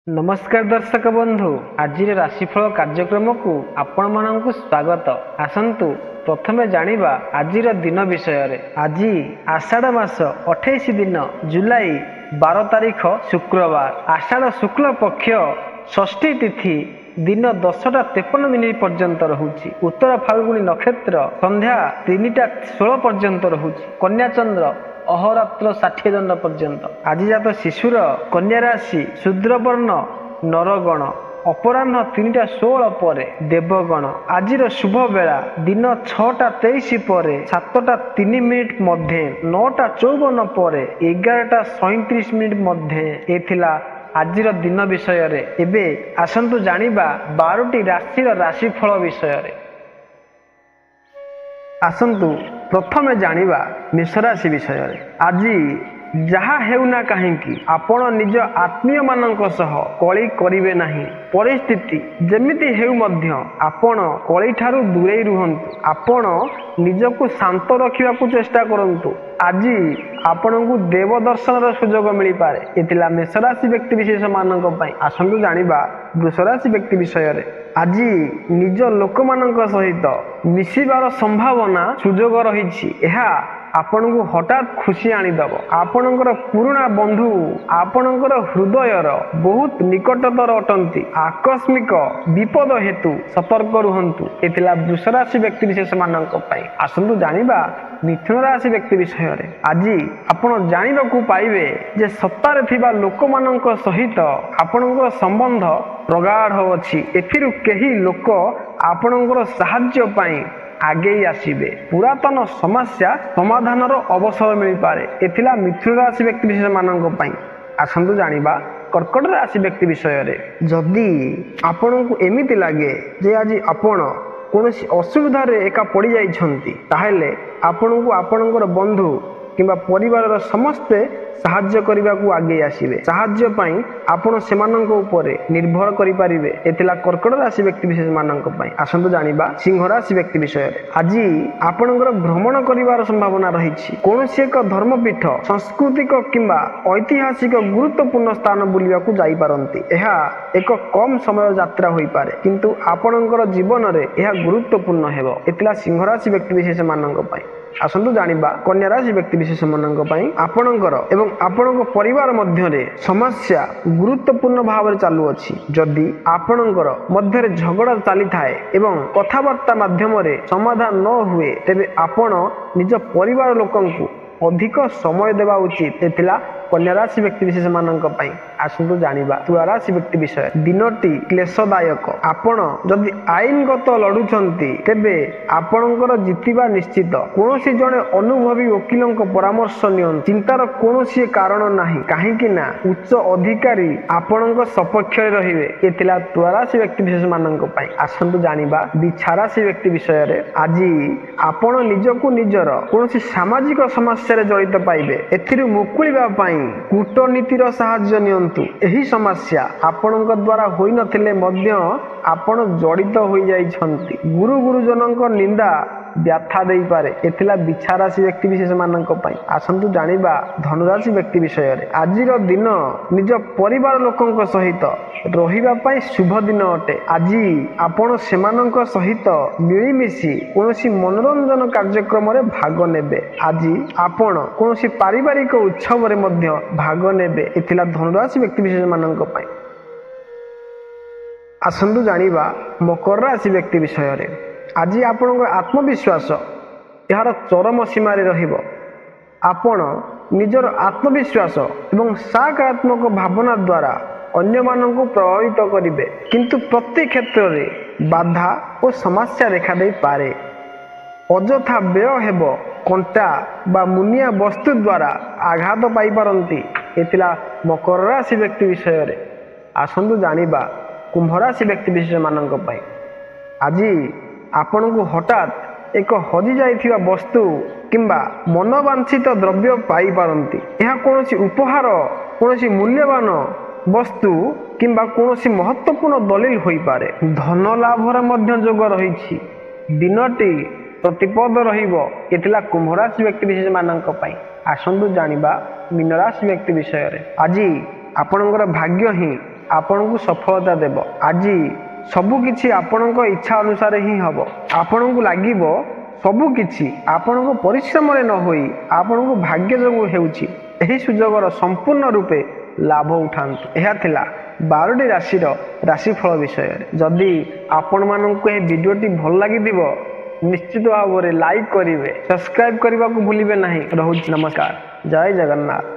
नमस्कार दर्शक बंधु आज राशिफल कार्यक्रम को आपण मानक स्वागत। आसतु प्रथमे जानिबा आज दिन विषय रे। आज आषाढ़ मास 28 दिन जुलाई 12 तारीख शुक्रवार। आषाढ़ शुक्ल पक्ष षष्ठी तिथि दिन 10:53 पर्यंत रहुची। उत्तर फाल्गुनी नक्षत्र संध्या 3:16 पर्यंत रहुची। कन्या चंद्र अहोरात्र 60 दंड पर्यंत। आज जात शिशुर कन्या राशि शूद्रवर्ण नरगण अपराह्न 3:16 पर देवगण। आज शुभ बेला दिन 6:23 पर 7:03 मध्य 9:54 पर 11:37 मध्य। एथिला आज दिन विषय रे। एबे आसंतु जानिबा 12टी राशिर राशिफल विषय रे। आसंतु प्रथमे जानिबा मेष राशि विषय रे। आज जहा हेउना काहेकि आपण निज आत्मीय मानक सह कଳି करिवे नाही। परिस्थिति जेमिति हेउ मध्य आपण कଳି ठारू दूरे रुहंतु। आपण निजको शांत रखिबाकू चेष्टा करंतु। आज आपणकू देव दर्शन सुजोग मिली पारे। एतिला मेष राशि व्यक्ति विशेष मानक पई। आसंतु जानिबा वृष राशि व्यक्ति विषय रे। आज निज लोक मानक सहित मिसिबार संभावना सुजोग रहिछि। एहा आपणकू हठात खुशी आनीदब। आपणकर पुराणा बंधु आपणकर हृदयर बहुत निकटतर अटंती। आकस्मिक विपद हेतु सतर्क रुहंतु। एतिला वृष राशि व्यक्ति विशेष मानक पई। आसंतु जानिबा मिथुन राशि व्यक्ति विषय रे। आज आपण जानिबाकू पाइबे जे सत्तारे थिबा लोक मानक सहित आपणकर संबंध प्रगाढ़ अछि। एथिरु केही लोक आपणकर सहाय्य पई आगे आसीबे। पुरातन समस्या समाधान अवसर मिल पारे। एथिला मिथुन राशि व्यक्ति विशेष मानक पई। आसंतु जानिबा कर्कट राशि व्यक्ति विषय रे। जदि आपनकू एमिति लागे जे आज आपण कोनोसी असुविधा रे एका पड़ी जाइछंती ताहेले आपनकू आपनकर बंधु किंबा परिवार समस्ते साहाय्य करने आगे आसवे। साहाय्य पाई आपण सेमानक ऊपर निर्भर करि परिबे। एतिला कर्कट राशि व्यक्ति विशेष मानक पई। आसंतु जानिबा सिंह राशि व्यक्ति विषय रे। आज आपणकर भ्रमण करिवार संभावना रहिछि। कोनोसी एक धर्मपीठ सांस्कृतिक किंबा ऐतिहासिक गुरुत्वपूर्ण स्थान बुलिबाकू जाई पारंती। एहा एक कम समय यात्रा होई पारे किंतु आपणकर जीवन रे एहा गुरुत्वपूर्ण हेबो। एतिला सिंह राशि व्यक्ति विशेष मानक पई। आसंतु जानिबा कन्या राशि व्यक्ति विशेष मानक पई। आपणकर एवं आपणक परिवार मध्य रे समस्या गुरुत्वपूर्ण भाव रे चालू अछि। जदि आपणकर मध्य रे झगड़ा चली थाए एवं कथावार्ता माध्यम रे समाधान न हुए तेबे आपण निज परिवार लोकंकु अधिक समय देवा उचित। एथिला कन्या राशि व्यक्ति विशेष मानक पई। आसंतु जानिबा तुला राशि व्यक्ति विषय। दिनटी क्लेशदायक। आपण जदि आईनगत लडुछंती तेबे आपणकर जितिबा निश्चित। कोनोसी जणे अनुभवी वकीलक परामर्श नियन। चिंतार कोनोसी कारण नाही काहेकि ना उच्च अधिकारी आपणक सपक्ष रे रहिबे। एथिला तुला राशि व्यक्ति विशेष मानक पई। आसंतु जानिबा बिच्छा राशि व्यक्ति विषय रे। आज आपण निजको निजर कोनोसी सामाजिक समस्या रे जड़ित पाइबे। एथिरु मुकुलिबा पई कूटनीतिर साहाय्य नियंतु। एही समस्या आपणक द्वारा होई नथिले मध्य आपण जड़ित होई जाइछंती। गुरु गुरुजनक निंदा व्याथा देई पारे। एथिला बिच्छा राशि व्यक्ति विशेष मानक पई। आसंतु जानिबा धनुराशि व्यक्ति विषय रे। आजिर दिन निज परिवार लोकंक सहित रहिबा पई शुभ दिन अटे। आज आपण सेमानक सहित मिलिमिशि कोनोसी मनोरंजन कार्यक्रम रे भाग नेबे। आज आपण कोनोसी पारिवारिक उत्सव रे मध्य भाग नेबे। एथिला धनुराशि व्यक्ति विशेष मानक पई। आसंतु जानिबा मकर राशि व्यक्ति विषय रे। आज आपणकर आत्मविश्वास यार चरम सीमा रे रहिबो। आपण निजर आत्मविश्वास एवं सकारात्मक भावना द्वारा अन्य मानक प्रभावित करिवे किंतु प्रति क्षेत्र रे बाधा और समस्या देखा दे पारे। अजथा व्यय हेबो। कंटा बा मुनिया वस्तु द्वारा आघात पाई पारंती। एतिला मकर राशि व्यक्ति विषय रे। आसंतु जानिबा कुंभ राशि व्यक्ति विशेष मानक पई। आज आपणकू हठात एक हजि जाइथिबा वस्तु किंबा मनोवांछित द्रव्य पाई पारंती। एहा कोनोसी उपहार कोनोसी मूल्यवान वस्तु किंबा कोनोसी महत्वपूर्ण दलील होई पारे। धन लाभ रे मध्य जोग रहिछि। दिनटी प्रतिपद रहिबो। एतिला कुंभ राशि व्यक्ति विशेष मानक पई। आसंतु जानिबा मीन राशि व्यक्ति विषय रे। आज आपणकर भाग्य ही ଆପଣଙ୍କୁ ସଫଳତା ଦେବ। ଆଜି ସବୁକିଛି ଆପଣଙ୍କ ଇଚ୍ଛା ଅନୁସାରେ ହିଁ ହେବ। ଆପଣଙ୍କୁ ଲାଗିବ ସବୁକିଛି ଆପଣଙ୍କ ପରିଶ୍ରମରେ ନ ହୋଇ ଆପଣଙ୍କୁ ଭାଗ୍ୟ ଯୋଗୁଁ ହେଉଛି। ଏହି ସୁଯୋଗର ସମ୍ପୂର୍ଣ୍ଣ ରୂପେ ଲାଭ ଉଠାନ୍ତୁ। ଏହା ଥିଲା 12ଟି ରାଶିର ରାଶିଫଳ ବିଷୟରେ। ଯଦି ଆପଣମାନଙ୍କୁ ଏହି ଭିଡ଼ିଓଟି ଭଲ ଲାଗିଥିବ ନିଶ୍ଚିତ ଭାବରେ ଲାଇକ୍ କରିବେ, ସବସ୍କ୍ରାଇବ୍ କରିବାକୁ ଭୁଲିବେ ନାହିଁ। ରହୁଛି, ନମସ୍କାର, ଜୟ ଜଗନ୍ନାଥ।